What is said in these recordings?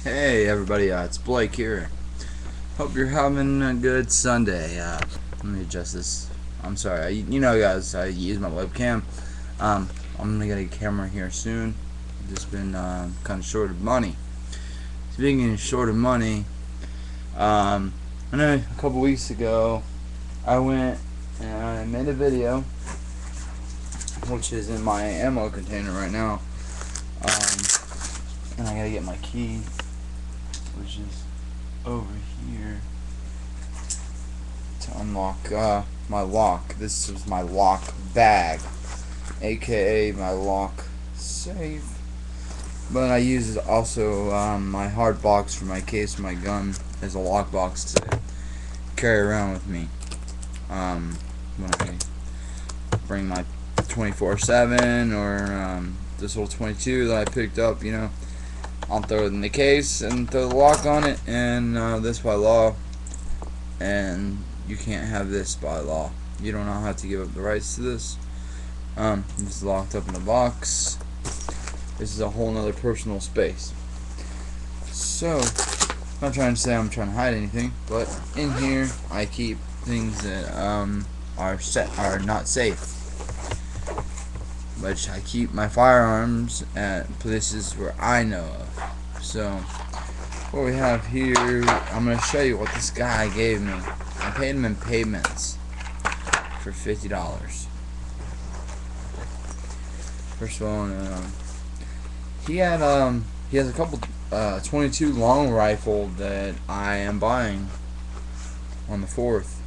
Hey everybody, it's Blake here. Hope you're having a good Sunday. Let me adjust this. I'm sorry, you know guys, I use my webcam. I'm gonna get a camera here soon. I've just been kind of short of money. Speaking of short of money, I know a couple weeks ago I went and I made a video, which is in my ammo container right now. And I gotta get my key, which is over here, to unlock my lock. This is my lock bag, aka my lock safe. But I use also my hard box for my case for my gun as a lock box to carry around with me when I bring my 24/7 or this little 22 that I picked up. You know, I'll throw it in the case and throw the lock on it, and this by law, and you can't have this by law. You don't have to give up the rights to this. This is locked up in a box. This is a whole nother personal space. So, I'm not trying to say I'm trying to hide anything, but in here I keep things that are not safe. But I keep my firearms at places where I know of. So, what we have here, I'm going to show you what this guy gave me. I paid him in payments for $50. First of all, he has a couple 22 long rifle that I am buying on the 4th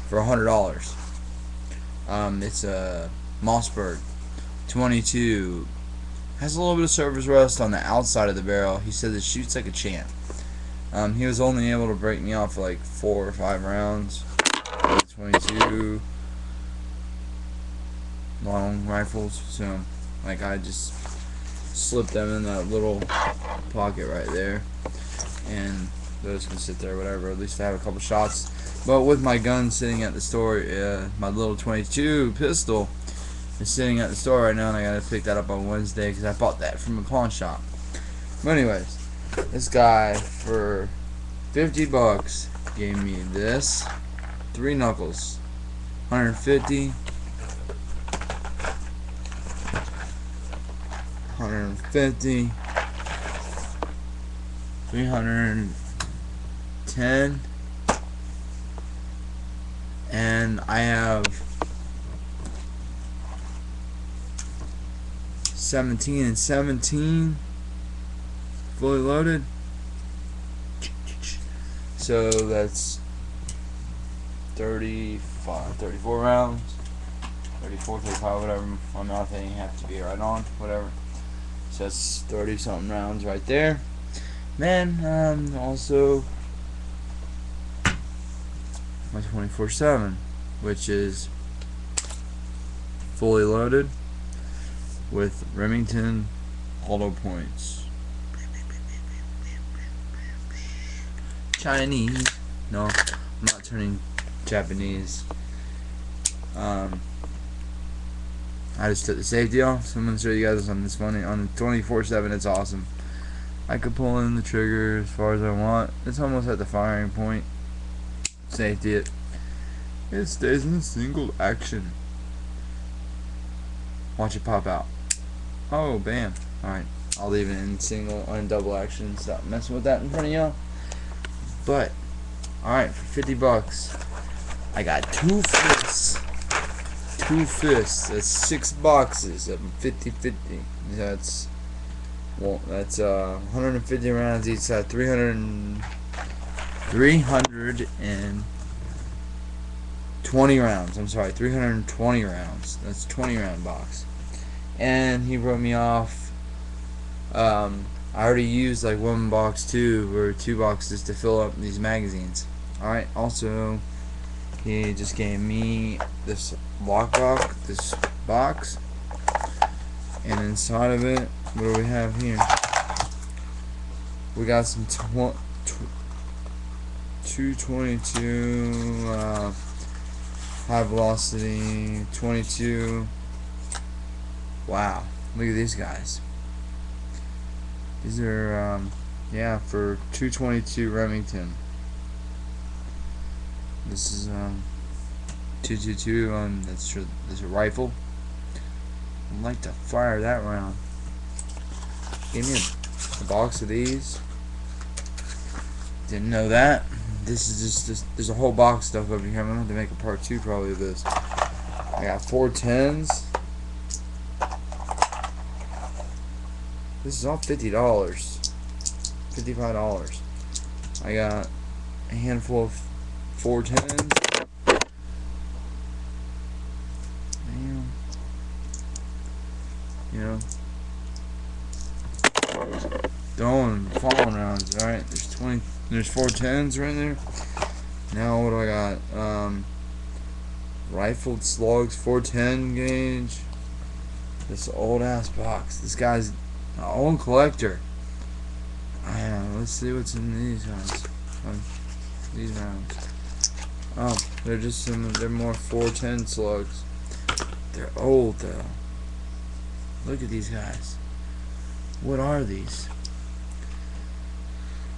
for $100. It's a Mossberg 22. Has a little bit of surface rust on the outside of the barrel. He said it shoots like a champ. He was only able to break me off like 4 or 5 rounds. 22 long rifles. So, like, I just slipped them in that little pocket right there, and those can sit there, whatever. At least I have a couple shots. But with my gun sitting at the store, my little 22 pistol is sitting at the store right now, and I gotta pick that up on Wednesday because I bought that from a pawn shop. But anyways, this guy for $50 gave me this 3 knuckles, 150, 150, 310, and I have 17 and 17 fully loaded. So that's 34 rounds, 34, 35, whatever. My mouth ain't have to be right on, whatever. So that's 30 something rounds right there. Then also my 24/7, which is fully loaded with Remington hollow points. Chinese. No, I'm not turning Japanese. I just took the safety off, so I'm going to show you guys something that's funny. On the 24/7, it's awesome. I could pull in the trigger as far as I want. It's almost at the firing point. Safety it. It stays in single action. Watch it pop out. Oh, bam. Alright, I'll leave it in single and double action. Stop messing with that in front of y'all. But, alright, for $50, I got 2 fists. 2 fists. That's 6 boxes of 50/50. That's 150 rounds each side. 320 rounds. I'm sorry, 320 rounds. That's a 20 round box. And he wrote me off. I already used like 1 box, 2 or 2 boxes to fill up these magazines. Alright, also he just gave me this lockbox, this box, and inside of it, what do we have here? We got some 222 high velocity 22. Wow, look at these guys. These are Yeah, for 222 Remington. This is 222. That's a rifle. I'd like to fire that round. Give me a box of these. Didn't know that. This is just there's a whole box of stuff over here. I'm gonna have to make a part 2 probably of this. I got 410s. This is all $50. $55. I got a handful of 410s. Damn. You know. Throwing falling rounds. Alright, there's 410s right there. Now what do I got? Rifled slugs, 410 gauge. This old ass box. This guy's an old collector. Let's see what's in these rounds. These rounds. Oh, they're more 410 slugs. They're old though. Look at these guys. What are these?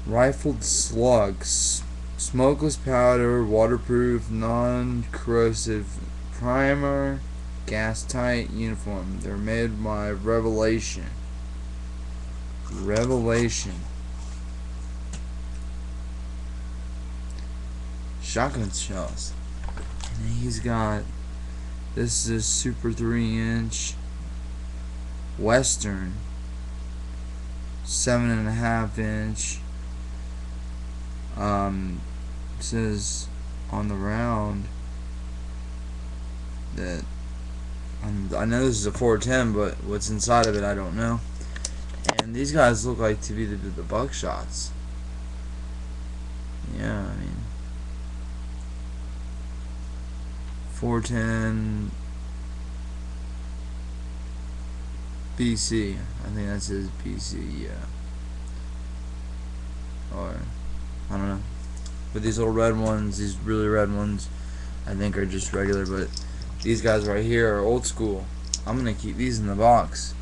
Rifled slugs. Smokeless powder, waterproof, non-corrosive primer, gas-tight uniform. They're made by Revelation. Shotgun shells. And then he's got, this is super 3-inch Western 7.5 inch. It says on the round that I know this is a 410, but what's inside of it I don't know. And these guys look like to be the buckshots. Yeah, I mean 410 BC. I think that says BC, yeah. Or I don't know. But these little red ones, these really red ones, I think are just regular, but these guys right here are old school. I'm gonna keep these in the box.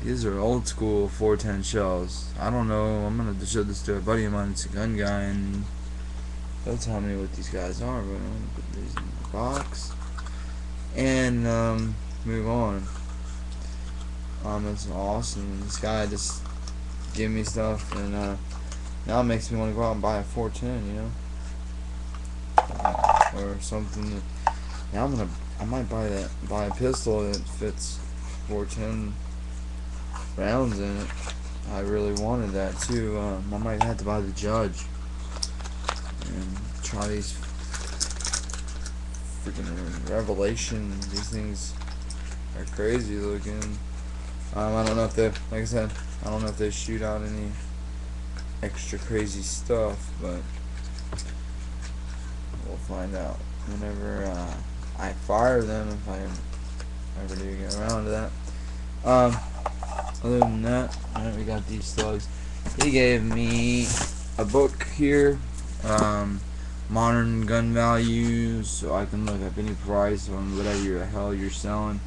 These are old school 410 shells. I don't know, I'm gonna show this to a buddy of mine, it's a gun guy, and he'll tell me what these guys are, but I'm gonna put these in the box. And move on. That's awesome. This guy just gave me stuff, and now it makes me want to go out and buy a 410, you know, or something. Now I might buy a pistol that fits 410 rounds in it. I really wanted that too. I might have to buy the Judge and try these freaking Revelation. These things are crazy looking. I don't know if they, like I said, I don't know if they shoot out any extra crazy stuff, but we'll find out whenever I fire them, if I ever do get around to that. Other than that, alright, we got these slugs. He gave me a book here, modern gun values, so I can look up any price on whatever the hell you're selling,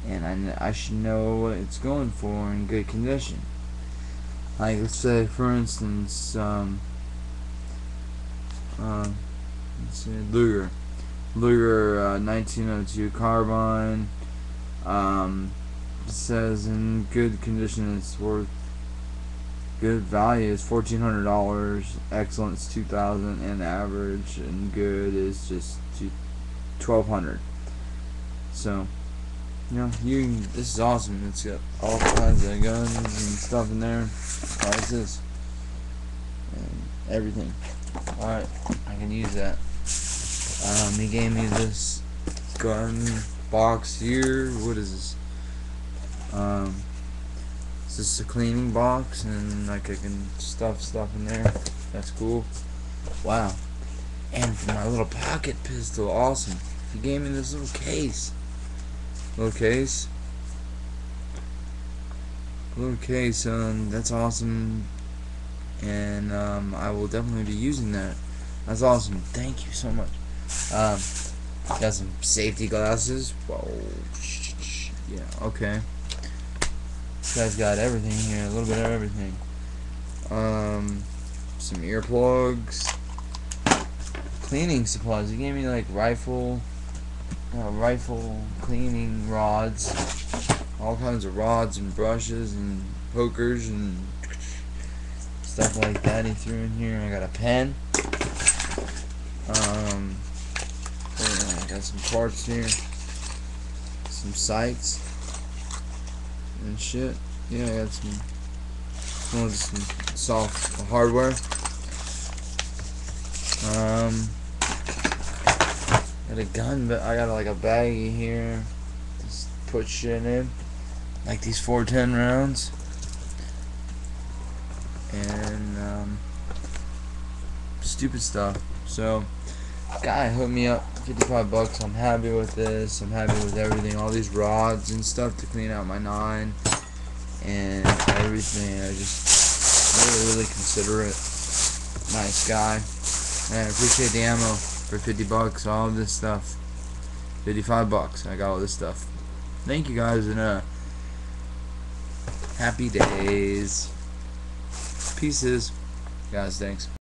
and I should know what it's going for in good condition. Like, let's say, for instance, let's see, Luger 1902 carbine. It says in good condition it's worth, good value is $1,400, excellent is $2,000, and average and good is just $1,200. So, you know, this is awesome. It's got all kinds of guns and stuff in there, prices, and everything. Alright, I can use that. He gave me this gun box here. What is this? It's just a cleaning box, and like I can stuff stuff in there. That's cool. Wow. And for my little pocket pistol, awesome. He gave me this little case. Little case, that's awesome, and I will definitely be using that. That's awesome. Thank you so much. Got some safety glasses. Whoa. Yeah, okay. This guy's got everything here, a little bit of everything. some earplugs, cleaning supplies. He gave me like rifle cleaning rods, all kinds of rods and brushes and pokers and stuff like that he threw in here. I got a pen. I got some parts here, some sights and shit. Yeah, I got some soft hardware. Got a gun, but I got like a baggie here. Just put shit in, like these 410 rounds, and stupid stuff. So, guy hooked me up, $55. I'm happy with this. I'm happy with everything. All these rods and stuff to clean out my 9 and everything. I just really considerate, nice guy. And I appreciate the ammo for $50. All of this stuff, $55. I got all this stuff. Thank you guys, and happy days. Pieces, guys. Thanks.